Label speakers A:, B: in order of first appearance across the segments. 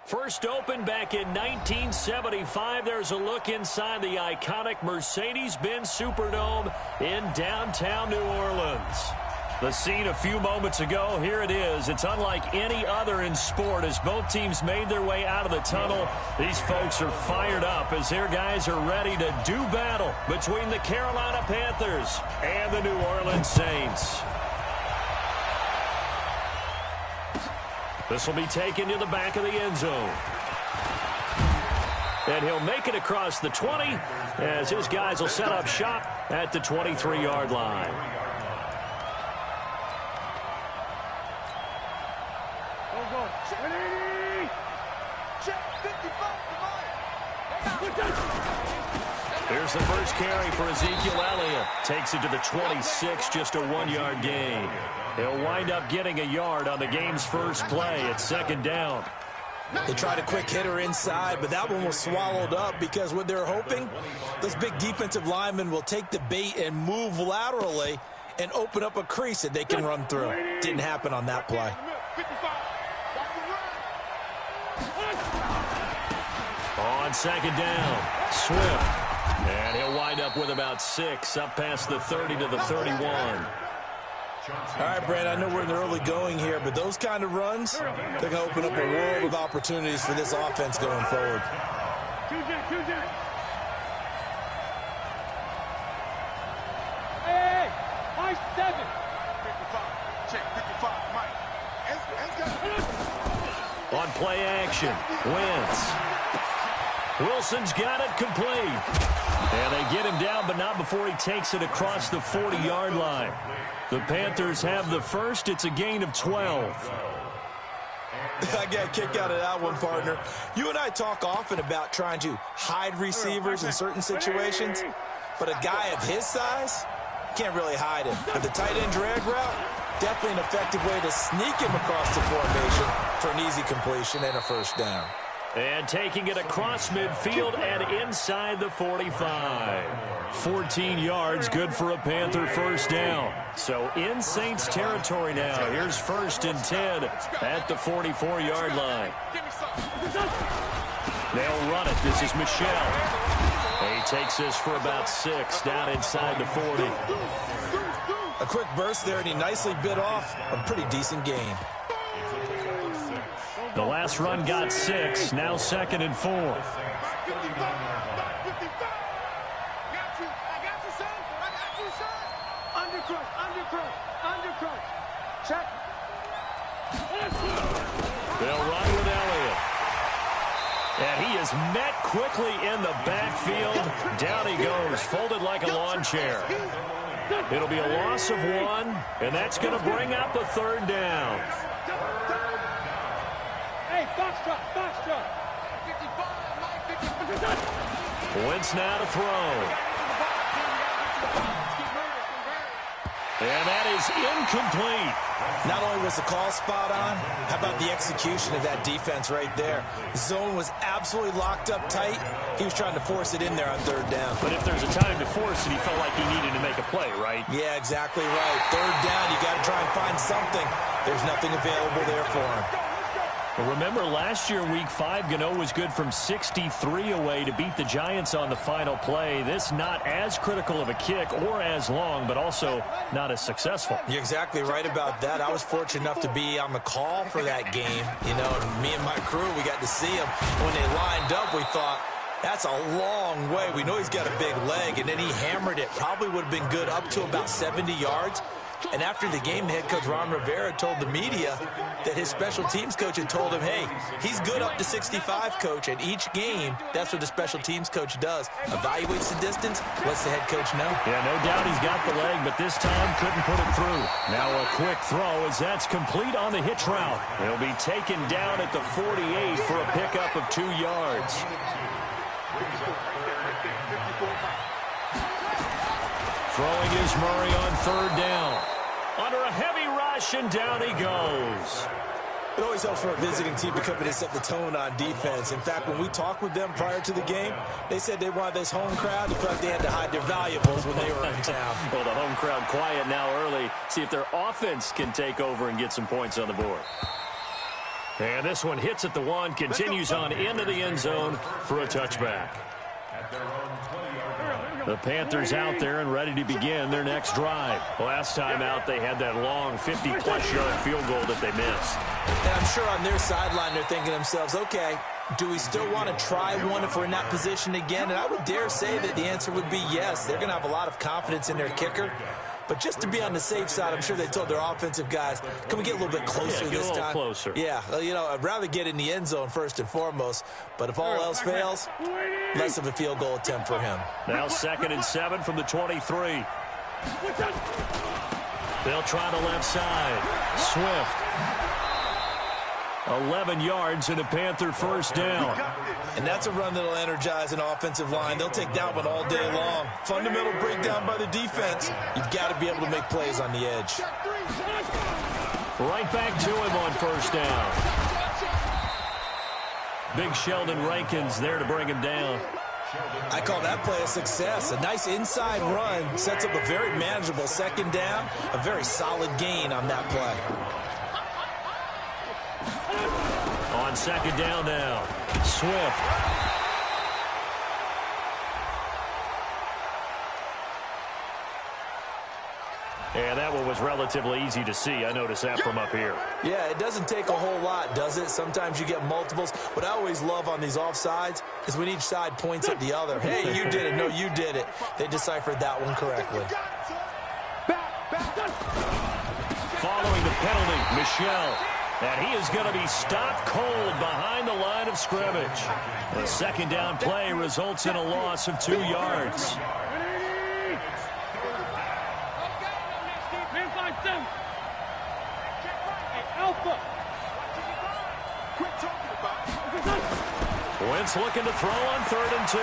A: First opened back in 1975. There's a look inside the iconic Mercedes-Benz Superdome in downtown New Orleans. The scene a few moments ago, here it is. It's unlike any other in sport as both teams made their way out of the tunnel. These folks are fired up as their guys are ready to do battle between the Carolina Panthers and the New Orleans Saints. This will be taken to the back of the end zone. And he'll make it across the 20 as his guys will set up shop at the 23-yard line. Here's the first carry for Ezekiel Elliott. Takes it to the 26, just a 1-yard gain. He'll wind up getting a yard on the game's first play at second down.
B: They tried a quick hitter inside, but that one was swallowed up because what they're hoping, those big defensive linemen will take the bait and move laterally and open up a crease that they can run through. Didn't happen on that play.
A: On second down, Swift. And he'll wind up with about 6, up past the 30 to the 31.
B: All right, Brad, I know we're in the early going here, but those kind of runs, they're going to open up a world of opportunities for this offense going forward.
C: Hey, Mike 7.
D: 55. Check 55, Mike.
A: On play action, Wentz. Wilson's got it complete. And they get him down, but not before he takes it across the 40-yard line. The Panthers have the first. It's a gain of 12.
B: I got a kick out of that one, partner. You and I talk often about trying to hide receivers in certain situations, but a guy of his size can't really hide him. But the tight end drag route, definitely an effective way to sneak him across the formation for an easy completion and a first down.
A: And taking it across midfield and inside the 45. 14 yards, good for a Panther first down. So in Saints territory now. Here's 1st and 10 at the 44-yard line. They'll run it. This is Michel. He takes this for about 6 down inside the 40.
B: A quick burst there, and he nicely bit off a pretty decent gain.
A: The last run got 6, now 2nd and 4.
D: I got you, son. Undercrush. Check.
A: They'll run with Elliott. And he is met quickly in the backfield. Down he goes, folded like a lawn chair. It'll be a loss of 1, and that's going to bring up a 3rd down.
C: Foxtrot.
A: Wentz now to throw. And that is incomplete.
B: Not only was the call spot on, how about the execution of that defense right there? Zone was absolutely locked up tight. He was trying to force it in there on 3rd down.
A: But if there's a time to force it, he felt like he needed to make a play, right?
B: Yeah, exactly right. 3rd down, you got to try and find something. There's nothing available there for him.
A: Well, remember, last year, Week 5, Gano was good from 63 away to beat the Giants on the final play. This not as critical of a kick or as long, but also not as successful.
B: You're exactly right about that. I was fortunate enough to be on the call for that game. You know, and me and my crew, we got to see him. When they lined up, we thought, that's a long way. We know he's got a big leg, and then he hammered it. Probably would have been good up to about 70 yards. And after the game, head coach Ron Rivera told the media that his special teams coach had told him, hey, he's good up to 65, coach. And each game, that's what the special teams coach does. Evaluates the distance, lets the head coach know.
A: Yeah, no doubt he's got the leg, but this time couldn't put it through. Now a quick throw as that's complete on the hitch route. He'll be taken down at the 48 for a pickup of 2 yards. Throwing is Murray on 3rd down. Under a heavy rush, and down he goes.
B: It always helps for a visiting team to come in and set the tone on defense. In fact, when we talked with them prior to the game, they said they wanted this home crowd to feel like they had to hide their valuables when they were in town.
A: Well, the home crowd quiet now early. See if their offense can take over and get some points on the board. And this one hits at the 1, continues on into the end zone for a touchback. The Panthers out there and ready to begin their next drive. Last time out, they had that long 50-plus yard field goal that they missed.
B: And I'm sure on their sideline they're thinking to themselves, okay, do we still want to try one if we're in that position again? And I would dare say that the answer would be yes. They're going to have a lot of confidence in their kicker. But just to be on the safe side, I'm sure they told their offensive guys, can we get a little bit closer this time?
A: Closer.
B: Yeah, you know, I'd rather get in the end zone first and foremost. But if all else fails, less of a field goal attempt for him.
A: Now 2nd and 7 from the 23. They'll try the left side. Swift. 11 yards and a Panther first down.
B: And that's a run that'll energize an offensive line. They'll take that one all day long. Fundamental breakdown by the defense. You've got to be able to make plays on the edge.
A: Right back to him on first down. Big Sheldon Rankins there to bring him down.
B: I call that play a success. A nice inside run sets up a very manageable 2nd down. A very solid gain on that play.
A: On 2nd down now, Swift. And that one was relatively easy to see. I noticed that from up here.
B: Yeah, it doesn't take a whole lot, does it? Sometimes you get multiples. What I always love on these offsides is when each side points at the other. Hey, you did it. No, you did it. They deciphered that one correctly.
A: Following the penalty, Michel. And he is going to be stopped cold behind the line of scrimmage. The 2nd down play results in a loss of 2 yards. Wentz looking to throw on 3rd and 2.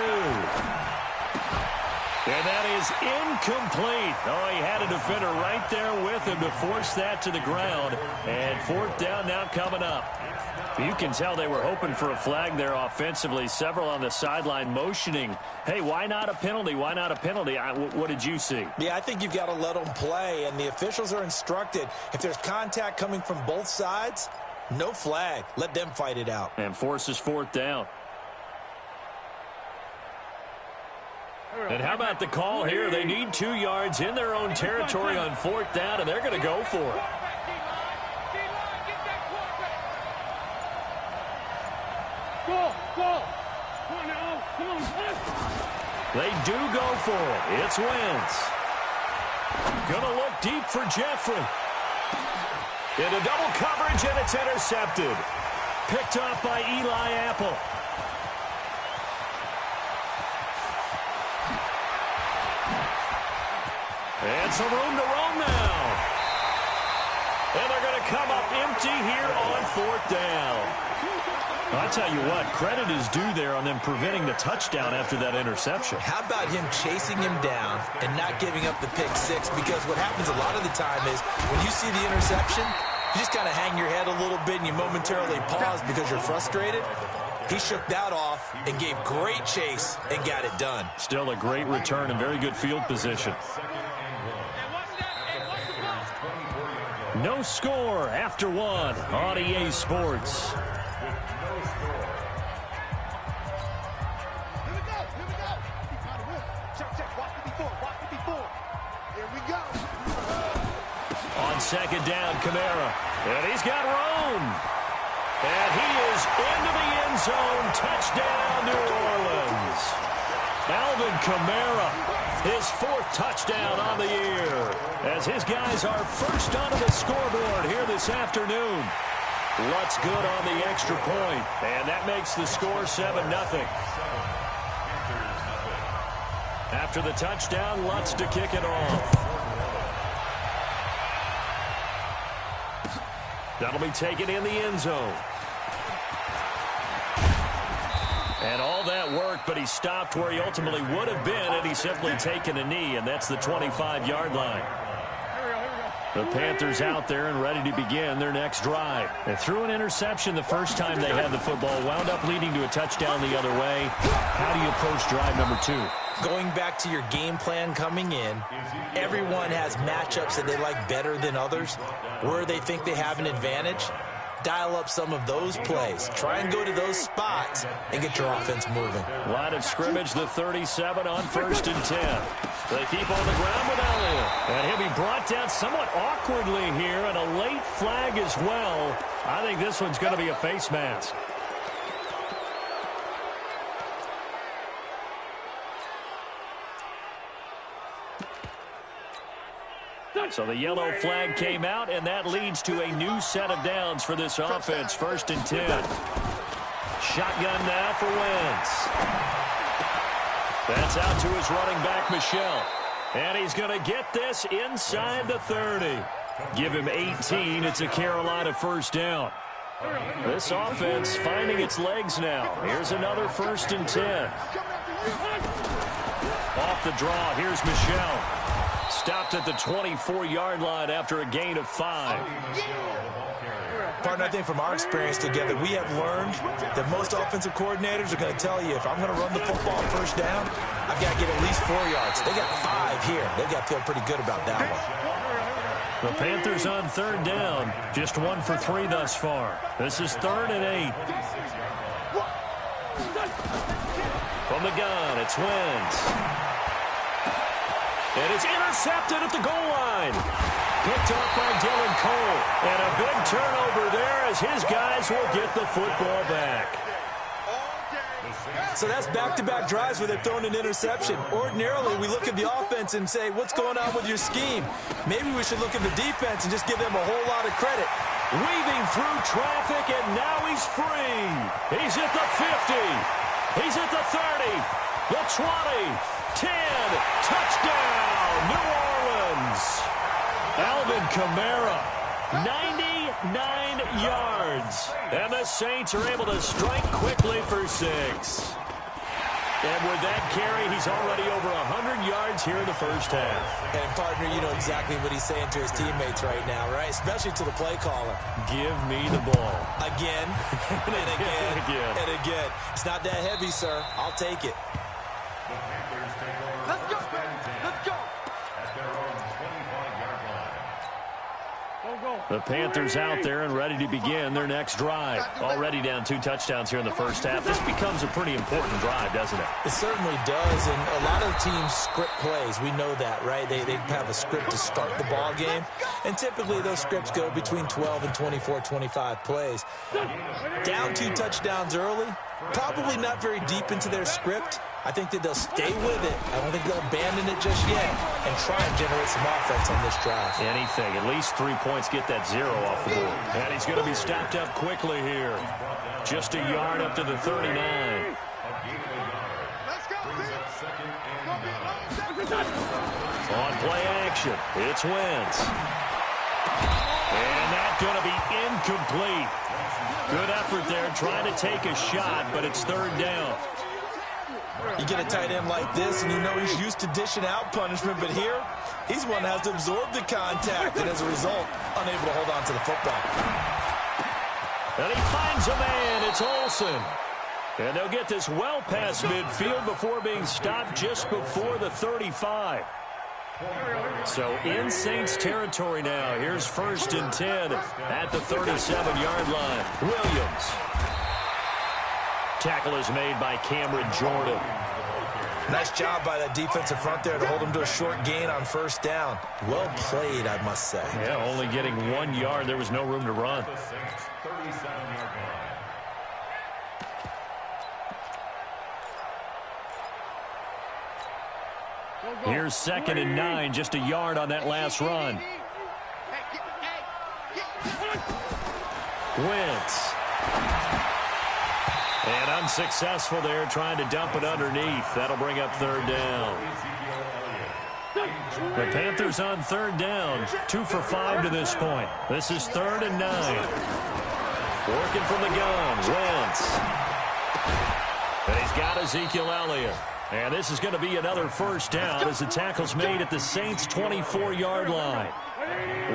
A: And that is incomplete. Oh, he had a defender right there with him to force that to the ground. And 4th down now coming up. You can tell they were hoping for a flag there offensively. Several on the sideline motioning, hey, why not a penalty? Why not a penalty? What did you see?
B: Yeah, I think you've got to let them play. And the officials are instructed, if there's contact coming from both sides, no flag. Let them fight it out.
A: And forces 4th down. And how about the call here? They need 2 yards in their own territory on 4th down, and they're going to go for it. They do go for it. It's Wentz. Going to look deep for Jeffrey. Into double coverage, and it's intercepted. Picked off by Eli Apple. And some room to roam now. And they're going to come up empty here on 4th down. I tell you what, credit is due there on them preventing the touchdown after that interception.
B: How about him chasing him down and not giving up the pick 6? Because what happens a lot of the time is when you see the interception, you just kind of hang your head a little bit and you momentarily pause because you're frustrated. He shook that off and gave great chase and got it done.
A: Still a great return and very good field position. No score after 1 on EA Sports. On 2nd down, Kamara. And he's got room. And he is into the end zone. Touchdown, New Orleans. Alvin Kamara, his 4th touchdown on the year. As his guys are first onto the scoreboard here this afternoon. Lutz good on the extra point. And that makes the score 7-0. After the touchdown, Lutz to kick it off. That'll be taken in the end zone. And all that worked, but he stopped where he ultimately would have been had he simply taken a knee, and that's the 25-yard line. The Panthers out there and ready to begin their next drive. They threw an interception the first time they had the football, wound up leading to a touchdown the other way. How do you approach drive number 2?
B: Going back to your game plan coming in, everyone has matchups that they like better than others, where they think they have an advantage. dial up some of those plays. Try and go to those spots and get your offense moving.
A: Line of scrimmage, the 37 on 1st and 10. They keep on the ground with Elliott. And he'll be brought down somewhat awkwardly here, and a late flag as well. I think this one's going to be a face mask. So the yellow flag came out, and that leads to a new set of downs for this offense. 1st and 10. Shotgun now for Wentz. That's out to his running back, Michel. And he's going to get this inside the 30. Give him 18. It's a Carolina 1st down. This offense finding its legs now. Here's another 1st and 10. Off the draw, here's Michel. Stopped at the 24-yard line after a gain of 5.
B: Partner, I think from our experience together, we have learned that most offensive coordinators are going to tell you, if I'm going to run the football 1st down, I've got to get at least 4 yards. They got 5 here. They've got to feel pretty good about that one.
A: The Panthers on 3rd down, just 1 for 3 thus far. This is 3rd and 8. From the gun, it's Wentz. And it's intercepted at the goal line. Picked up by Dylan Cole. And a big turnover there as his guys will get the football back.
B: So that's back-to-back drives where they've thrown an interception. Ordinarily, we look at the offense and say, what's going on with your scheme? Maybe we should look at the defense and just give them a whole lot of credit.
A: Weaving through traffic, and now he's free. He's at the 50. He's at the 30. The 20. 10, touchdown, New Orleans. Alvin Kamara, 99 yards. And the Saints are able to strike quickly for 6. And with that carry, he's already over 100 yards here in the 1st half.
B: And, partner, you know exactly what he's saying to his teammates right now, right? Especially to the play caller.
A: Give me the ball.
B: Again, and again, and again. It's not that heavy, sir. I'll take it.
D: Let's go. Let's go.
A: The Panthers out there and ready to begin their next drive. Already down 2 touchdowns here in the 1st half. This becomes a pretty important drive, doesn't it?
B: It certainly does, and a lot of teams script plays. We know that, right? They have a script to start the ball game, and typically those scripts go between 12 and 24, 25 plays. Down 2 touchdowns early, probably not very deep into their script. I think that they'll stay with it. I don't think they'll abandon it just yet and try and generate some offense on this drive.
A: Anything. At least 3 points, get that 0 off the board. And he's going to be stopped up quickly here. Just a yard up to the 39.
D: Let's go.
A: On play action, it's Wentz. And that's going to be incomplete. Good effort there trying to take a shot, but it's 3rd down.
B: You get a tight end like this, and you know he's used to dishing out punishment, but here, he's one that has to absorb the contact, and as a result, unable to hold on to the football.
A: And he finds a man. It's Olsen. And they'll get this well past midfield before being stopped just before the 35. So in Saints territory now. Here's 1st and 10 at the 37-yard line. Williams. Tackle is made by Cameron Jordan.
B: Nice job by that defensive front there to hold him to a short gain on 1st down. Well played, I must say.
A: Yeah, only getting 1 yard. There was no room to run. Here's 2nd and 9, just a yard on that last run. Wentz. And unsuccessful there, trying to dump it underneath. That'll bring up 3rd down. The Panthers on 3rd down. 2 for 5 to this point. This is 3rd and 9. Working from the gun, Wentz. And he's got Ezekiel Elliott. And this is going to be another first down as the tackle's made at the Saints' 24-yard line.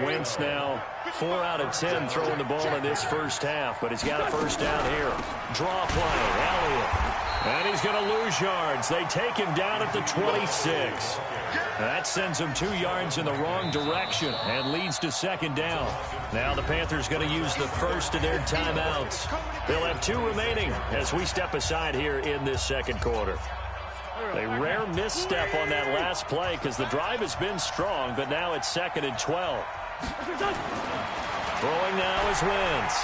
A: Wentz now 4 out of 10 throwing the ball in this first half, but he's got a first down here. Draw play, Elliott. And he's going to lose yards. They take him down at the 26. That sends him 2 yards in the wrong direction and leads to second down. Now the Panthers going to use the first of their timeouts. They'll have 2 remaining as we step aside here in this second quarter. A rare misstep on that last play because the drive has been strong, but now it's 2nd and 12. Throwing now is Wentz.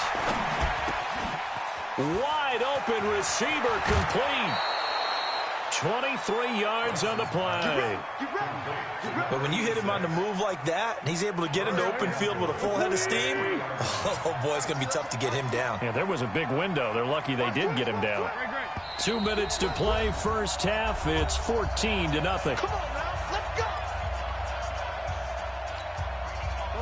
A: Wide open receiver complete. 23 yards on the play.
B: But when you hit him on the move like that, and he's able to get into open field with a full head of steam, oh boy, it's going to be tough to get him down.
A: Yeah, there was a big window. They're lucky they did get him down. 2 minutes to play, first half. It's 14-0.
D: Come on now, let's go.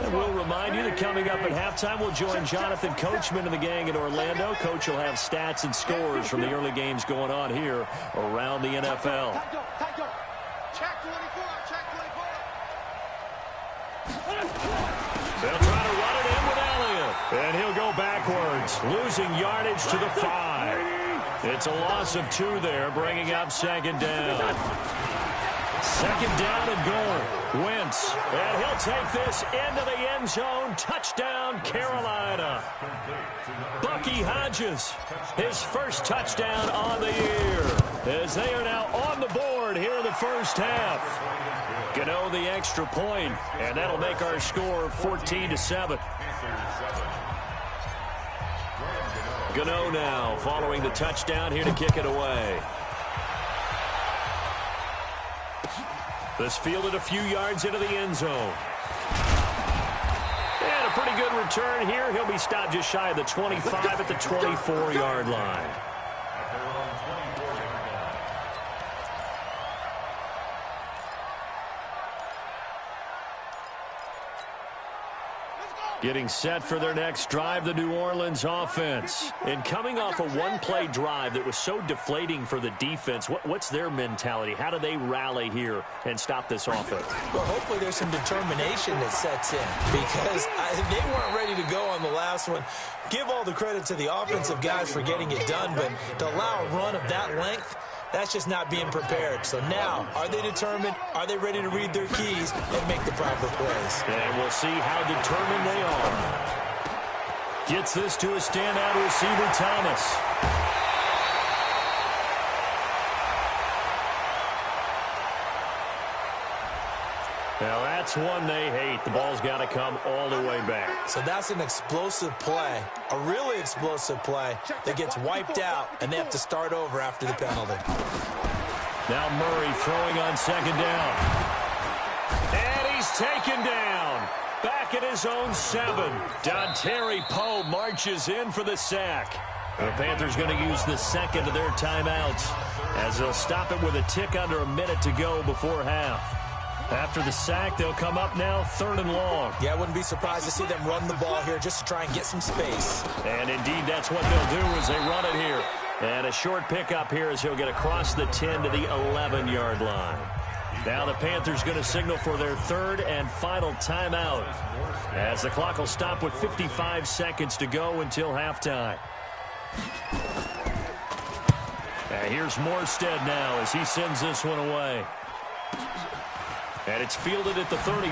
A: And we'll remind you that coming up at halftime, we'll join Jonathan Coachman and the gang in Orlando. Coach will have stats and scores from the early games going on here around the NFL.
D: Check 24, check 24.
A: They'll try to run it in with Elliott. And he'll go backwards, losing yardage to the 5. It's a loss of 2 there, bringing up second down. Second down and goal. Wentz. And he'll take this into the end zone. Touchdown, Carolina. Bucky Hodges, his first touchdown on the year, as they are now on the board here in the first half. Gano the extra point, and that'll make our score 14-7. Gano now following the touchdown here to kick it away. This fielded a few yards into the end zone. And a pretty good return here. He'll be stopped just shy of the 25 at the 24-yard line. Getting set for their next drive, the New Orleans offense. And coming off a one-play drive that was so deflating for the defense, what's their mentality? How do they rally here and stop this offense?
B: Well, hopefully there's some determination that sets in, because they weren't ready to go on the last one. Give all the credit to the offensive guys for getting it done, but to allow a run of that length, that's just not being prepared. So now, are they determined? Are they ready to read their keys and make the proper plays?
A: And we'll see how determined they are. Gets this to a standout receiver, Thomas. Now that's one they hate. The ball's got to come all the way back.
B: So that's an explosive play, a really explosive play that gets wiped out, and they have to start over after the penalty.
A: Now Murray throwing on second down. And he's taken down. Back at his own 7. Dontari Poe marches in for the sack. The Panthers going to use the second of their timeouts as they'll stop it with a tick under a minute to go before half. After the sack, they'll come up now 3rd and long.
B: Yeah, I wouldn't be surprised to see them run the ball here just to try and get some space.
A: And indeed, that's what they'll do as they run it here. And a short pickup here as he'll get across the 10 to the 11-yard line. Now the Panthers going to signal for their 3rd and final timeout, as the clock will stop with 55 seconds to go until halftime. And here's Morstead now as he sends this one away. And it's fielded at the 34.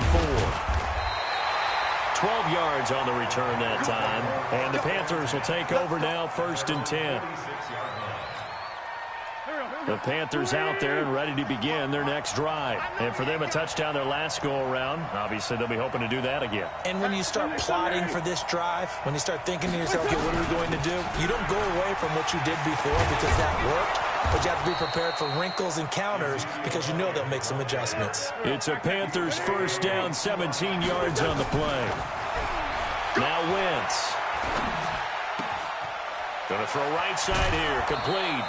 A: 12 yards on the return that time. And the Panthers will take over now 1st and 10. The Panthers out there and ready to begin their next drive. And for them, a touchdown their last go-around. Obviously, they'll be hoping to do that again.
B: And when you start plotting for this drive, when you start thinking to yourself, okay, what are we going to do? You don't go away from what you did before because that worked. But you have to be prepared for wrinkles and counters because you know they'll make some adjustments.
A: It's a Panthers first down, 17 yards on the play. Now Wentz. Going to throw right side here, complete.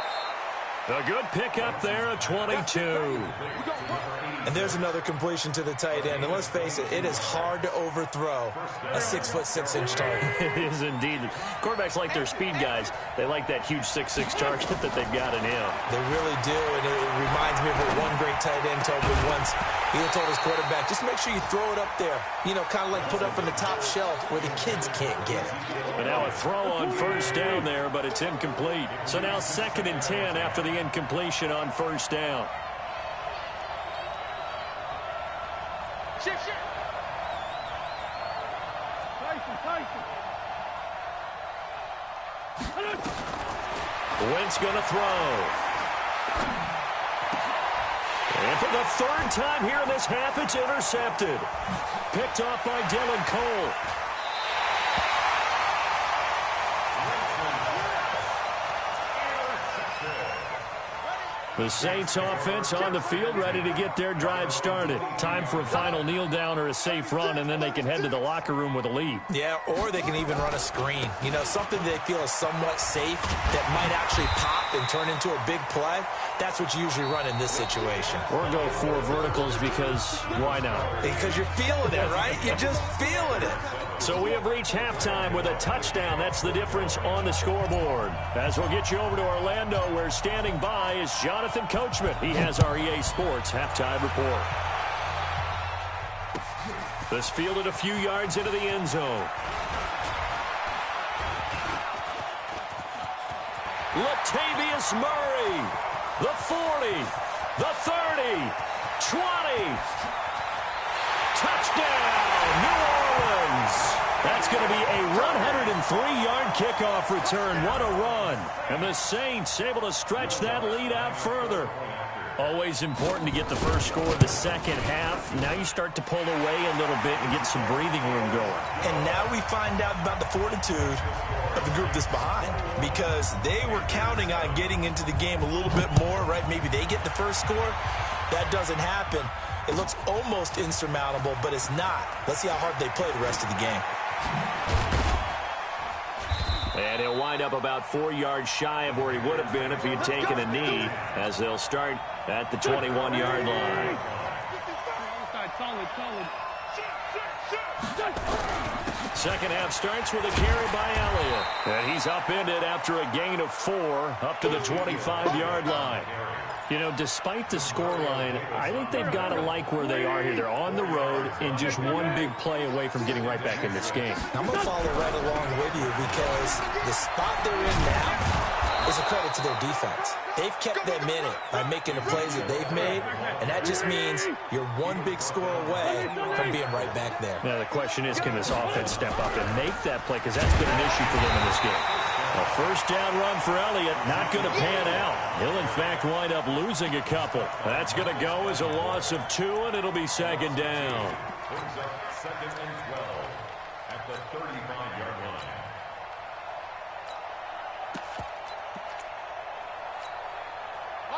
A: A good pickup there at 22.
B: And there's another completion to the tight end. And let's face it, it is hard to overthrow a 6'6" target.
A: It is indeed. Quarterbacks like their speed guys. They like that huge 6'6" target that they've got in him.
B: They really do, and it reminds me of what one great tight end told me once. He told his quarterback, just make sure you throw it up there. You know, kind of like put up in the top shelf where the kids can't get it.
A: But now a throw on first down there, but it's incomplete. So now 2nd and 10 after the incompletion on first down. Wentz going to throw. And for the 3rd time here in this half, it's intercepted. Picked off by Dylan Cole. The Saints offense on the field, ready to get their drive started. Time for a final kneel down or a safe run, and then they can head to the locker room with a lead.
B: Yeah, or they can even run a screen. You know, something they feel is somewhat safe that might actually pop and turn into a big play. That's what you usually run in this situation.
A: Or go 4 verticals because why not?
B: Because you're feeling it, right? You're just feeling it.
A: So we have reached halftime with a touchdown. That's the difference on the scoreboard. As we'll get you over to Orlando, where standing by is Jonathan Coachman. He has our EA Sports halftime report. This fielded a few yards into the end zone. Latavius Murray. The 40. The 30. 20. Touchdown, New Orleans. That's going to be a 103-yard kickoff return. What a run. And the Saints able to stretch that lead out further. Always important to get the first score of the second half. Now you start to pull away a little bit and get some breathing room going.
B: And now we find out about the fortitude of the group that's behind, because they were counting on getting into the game a little bit more, right? Maybe they get the first score. That doesn't happen. It looks almost insurmountable, but it's not. Let's see how hard they play the rest of the game.
A: And he'll wind up about 4 yards shy of where he would have been if he had taken a knee, as they'll start at the 21-yard line. Second half starts with a carry by Elliott. And he's upended after a gain of 4 up to the 25-yard line. You know, despite the scoreline, I think they've got to like where they are here. They're on the road and just one big play away from getting right back in this game.
B: I'm going to follow right along with you, because the spot they're in now is a credit to their defense. They've kept them in it by making the plays that they've made, and that just means you're one big score away from being right back there.
A: Now, the question is, can this offense step up and make that play? Because that's been an issue for them in this game. A first down run for Elliott, not going to pan out. He'll, in fact, wind up losing a couple. That's going to go as a loss of 2, and it'll be second down.
E: Brings up 2nd and 12 at the 35-yard line.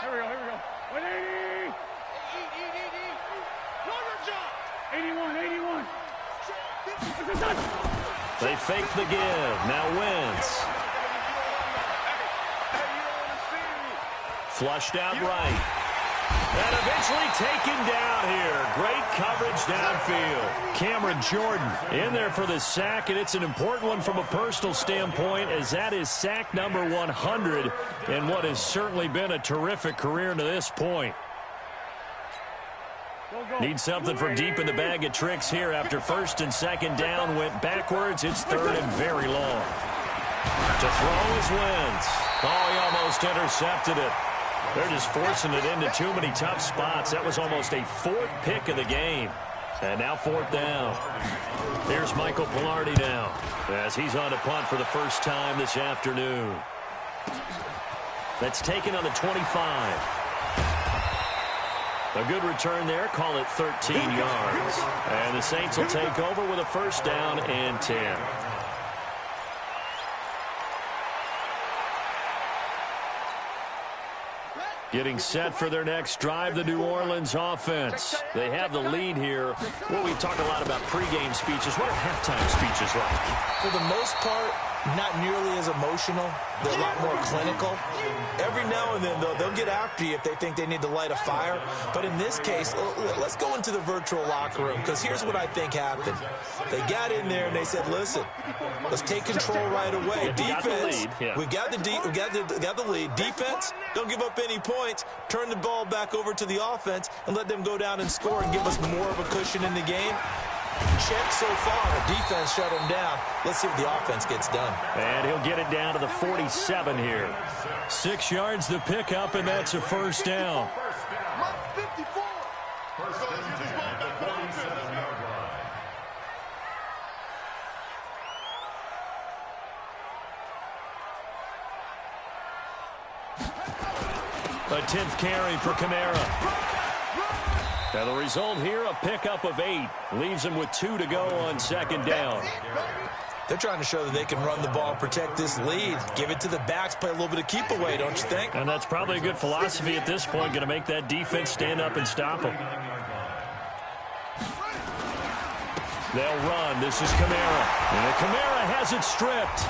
C: Here we go. 180. Eat. 81.
A: They fake the give. Now Wentz. Flushed out right. And eventually taken down here. Great coverage downfield. Cameron Jordan in there for the sack, and it's an important one from a personal standpoint, as that is sack number 100 in what has certainly been a terrific career to this point. Need something from deep in the bag of tricks here after first and second down went backwards. It's 3rd and very long. To throw is Wentz. Oh, he almost intercepted it. They're just forcing it into too many tough spots. That was almost a 4th pick of the game. And now 4th down. Here's Michael Pilardi now, as he's on to punt for the first time this afternoon. That's taken on the 25. A good return there. Call it 13 yards. And the Saints will take over with a first down and 10. Getting set for their next drive, the New Orleans offense. They have the lead here. Well, we talk a lot about pregame speeches. What are halftime speeches like?
B: For the most part, not nearly as emotional. They're a lot more clinical. Every now and then, though, they'll get after you if they think they need to light a fire. But in this case, let's go into the virtual locker room, because here's what I think happened. They got in there and they said, listen, let's take control right away. Defense, we got the lead. Defense, don't give up any points. Turn the ball back over to the offense and let them go down and score and give us more of a cushion in the game. Check so far. The defense shut him down. Let's see what the offense gets done.
A: And he'll get it down to the 47 here. 6 yards the pickup, and that's a first down.
E: First and 10 at the 47-yard line.
A: A 10th carry for Kamara. Now the result here, a pickup of 8. Leaves him with 2 to go on second down.
B: They're trying to show that they can run the ball and protect this lead. Give it to the backs, play a little bit of keep away, don't you think?
A: And that's probably a good philosophy at this point, going to make that defense stand up and stop them. They'll run. This is Kamara. And Kamara has it stripped.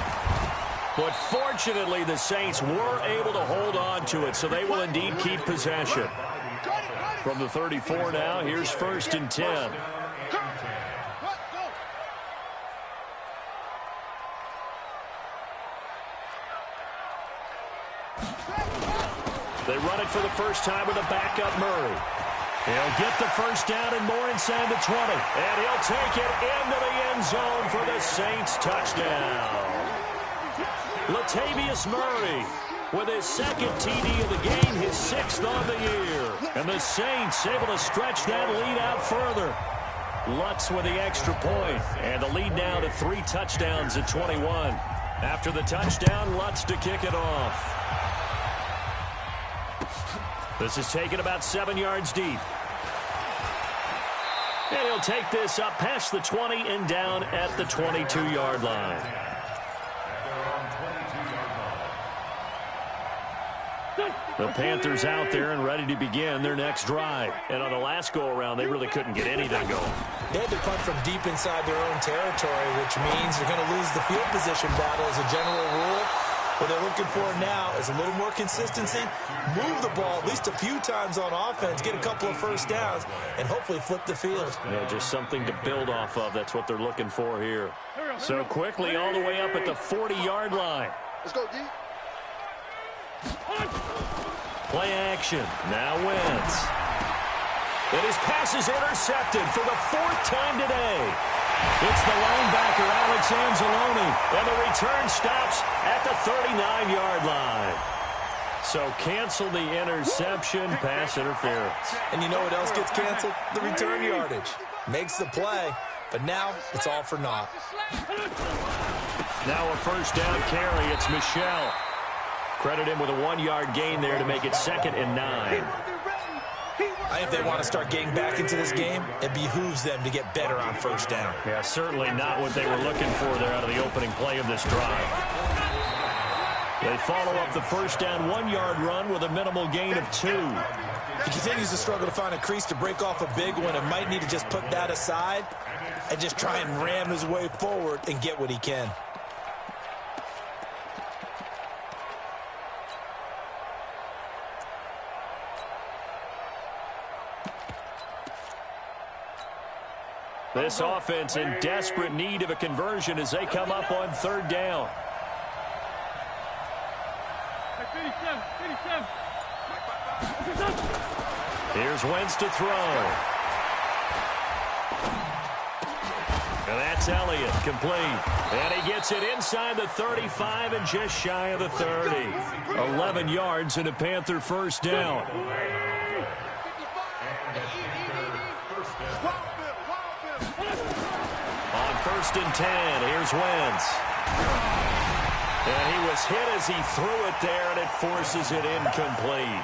A: But fortunately, the Saints were able to hold on to it, so they will indeed keep possession. From the 34 now, here's first and 10. They run it for the first time with a backup Murray. He'll get the first down and more inside the 20. And he'll take it into the end zone for the Saints touchdown. Latavius Murray with his second TD of the game, his 6th on the year. And the Saints able to stretch that lead out further. Lutz with the extra point. And the lead now to 3 touchdowns at 21. After the touchdown, Lutz to kick it off. This is taken about 7 yards deep. And he'll take this up past the 20 and down at the 22-yard line. The Panthers out there and ready to begin their next drive. And on the last go-around, they really couldn't get anything going.
B: They had to punt from deep inside their own territory, which means they're going to lose the field position battle as a general rule. What they're looking for now is a little more consistency, move the ball at least a few times on offense, get a couple of first downs, and hopefully flip the field.
A: Just something to build off of. That's what they're looking for here. So quickly all the way up at the 40-yard line.
D: Let's go, D.
A: Play action. Now Wentz. And his pass is intercepted for the 4th time today. It's the linebacker, Alex Anzalone. And the return stops at the 39-yard line. So cancel the interception, pass interference.
B: And you know what else gets canceled? The return yardage. Makes the play, but now it's all for naught.
A: Now a first down carry. It's Michel. Credit him with a 1-yard gain there to make it 2nd and 9.
B: I think if they want to start getting back into this game, it behooves them to get better on first down.
A: Yeah, certainly not what they were looking for there out of the opening play of this drive. They follow up the first down 1-yard run with a minimal gain of 2.
B: He continues to struggle to find a crease to break off a big one and might need to just put that aside and just try and ram his way forward and get what he can.
A: This offense in desperate need of a conversion as they come up on 3rd down. Here's Wentz to throw. And that's Elliott, complete. And he gets it inside the 35 and just shy of the 30. 11 yards and a Panther first down. On 1st and 10, here's Wentz. And he was hit as he threw it there, and it forces it incomplete.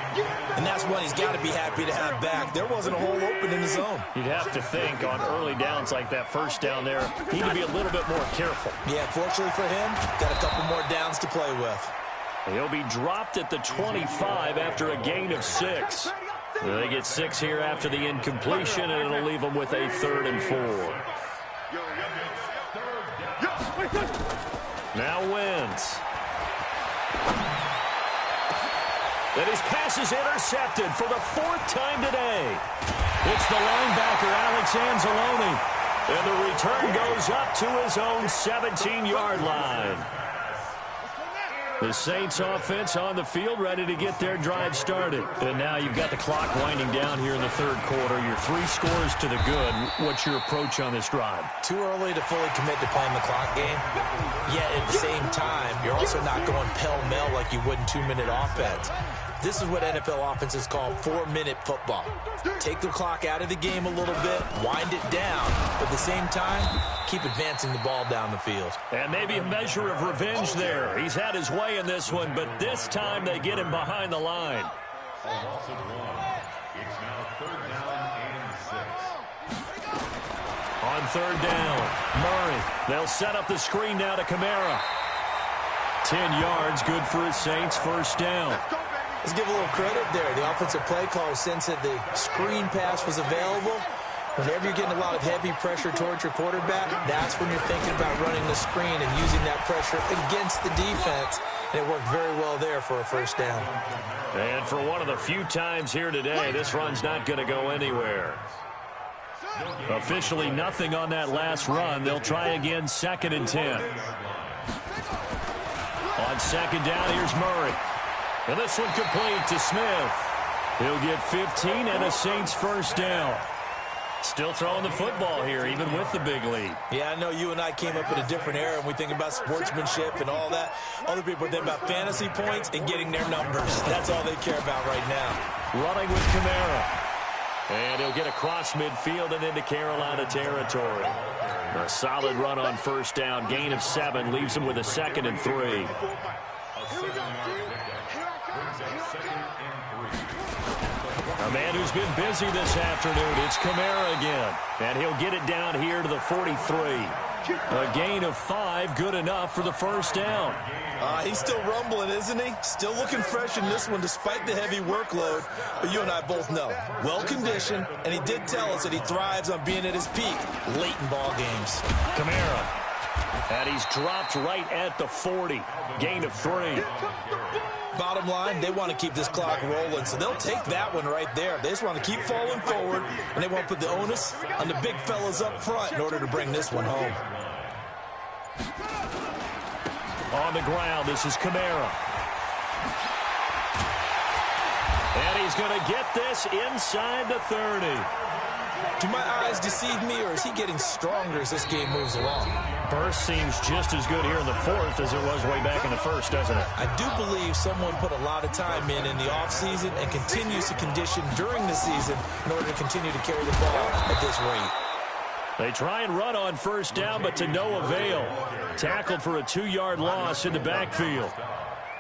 B: And that's one he's got to be happy to have back. There wasn't a hole open in the zone.
A: You'd have to think on early downs like that first down there, need to be a little bit more careful.
B: Yeah, fortunately for him, got a couple more downs to play with.
A: He'll be dropped at the 25 after a gain of 6. They get 6 here after the incompletion, and it'll leave them with a 3rd and 4. Now Wentz. And his pass is intercepted for the 4th time today. It's the linebacker, Alex Anzalone. And the return goes up to his own 17-yard line. The Saints offense on the field, ready to get their drive started. And now you've got the clock winding down here in the 3rd quarter. You're 3 scores to the good. What's your approach on this drive?
B: Too early to fully commit to playing the clock game. Yet at the same time, you're also not going pell-mell like you would in 2-minute offense. This is what NFL offenses call 4-minute football. Take the clock out of the game a little bit, wind it down, but at the same time, keep advancing the ball down the field.
A: And maybe a measure of revenge there. He's had his way in this one, but this time they get him behind the line.
E: A loss of 1. It's now 3rd down and 6.
A: On 3rd down, Murray. They'll set up the screen now to Kamara. 10 yards, good for his Saints, 1st down.
B: Let's give a little credit there. The offensive play caller sensed that the screen pass was available. Whenever you're getting a lot of heavy pressure towards your quarterback, that's when you're thinking about running the screen and using that pressure against the defense. And it worked very well there for a 1st down.
A: And for one of the few times here today, this run's not going to go anywhere. Officially nothing on that last run. They'll try again, 2nd and 10. On 2nd down, here's Murray. And this one complete to Smith. He'll get 15 and a Saints 1st down. Still throwing the football here, even with the big lead.
B: Yeah, I know you and I came up in a different era, and we think about sportsmanship and all that. Other people think about fantasy points and getting their numbers. That's all they care about right now.
A: Running with Kamara. And he'll get across midfield and into Carolina territory. A solid run on 1st down. Gain of 7 leaves him with a 2nd and 3.
E: A 7-yard pickup brings up 2nd and 3.
A: A man who's been busy this afternoon. It's Kamara again. And he'll get it down here to the 43. A gain of 5, good enough for the 1st down.
B: He's still rumbling, isn't he? Still looking fresh in this one despite the heavy workload. But you and I both know, well-conditioned, and he did tell us that he thrives on being at his peak late in ball games.
A: Kamara. And he's dropped right at the 40. Gain of 3.
B: Bottom line, they want to keep this clock rolling, so they'll take that one right there. They just want to keep falling forward, and they won't put the onus on the big fellas up front in order to bring this one home.
A: On the ground, this is Kamara. And he's going to get this inside the 30.
B: Do my eyes deceive me, or is he getting stronger as this game moves along?
A: Burst seems just as good here in the 4th as it was way back in the 1st, doesn't it?
B: I do believe someone put a lot of time in the offseason and continues to condition during the season in order to continue to carry the ball at this rate.
A: They try and run on 1st down, but to no avail. Tackled for a 2-yard loss in the backfield.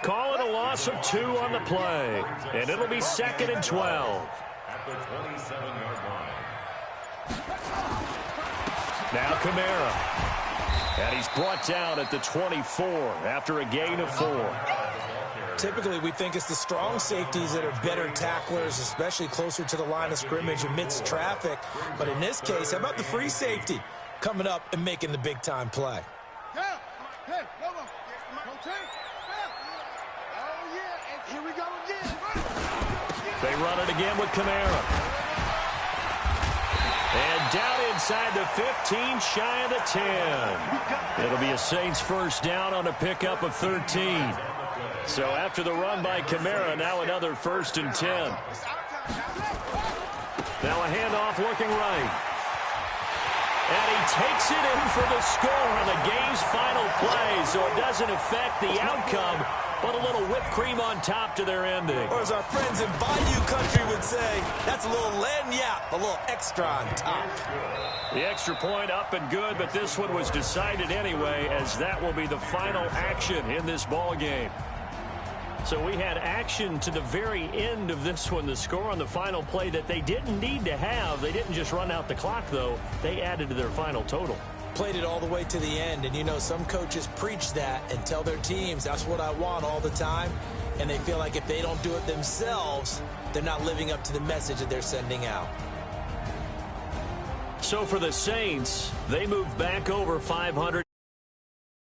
A: Call it a loss of 2 on the play, and it'll be 2nd and 12.
E: At the 27-yard line.
A: Now Kamara. And he's brought down at the 24 after a gain of 4.
B: Typically, we think it's the strong safeties that are better tacklers, especially closer to the line of scrimmage amidst traffic. But in this case, how about the free safety coming up and making the big-time play?
D: Yeah. Hey, come on. Rotate. Oh, yeah. And here we go again.
A: They run it again with Kamara. And down inside the 15, shy of the 10. It'll be a Saints 1st down on a pickup of 13. So after the run by Kamara, now another 1st and 10. Now a handoff looking right. And he takes it in for the score on the game's final play, so it doesn't affect the outcome, but a little whipped cream on top to their ending.
B: Or as our friends in Bayou Country would say, that's a little lagniappe, a little extra on top.
A: The extra point up and good, but this one was decided anyway, as that will be the final action in this ball game. So we had action to the very end of this one, the score on the final play that they didn't need to have. They didn't just run out the clock, though. They added to their final total.
B: Played it all the way to the end, and you know some coaches preach that and tell their teams that's what I want all the time, and they feel like if they don't do it themselves, they're not living up to the message that they're sending out.
A: So for the Saints, they moved back over 500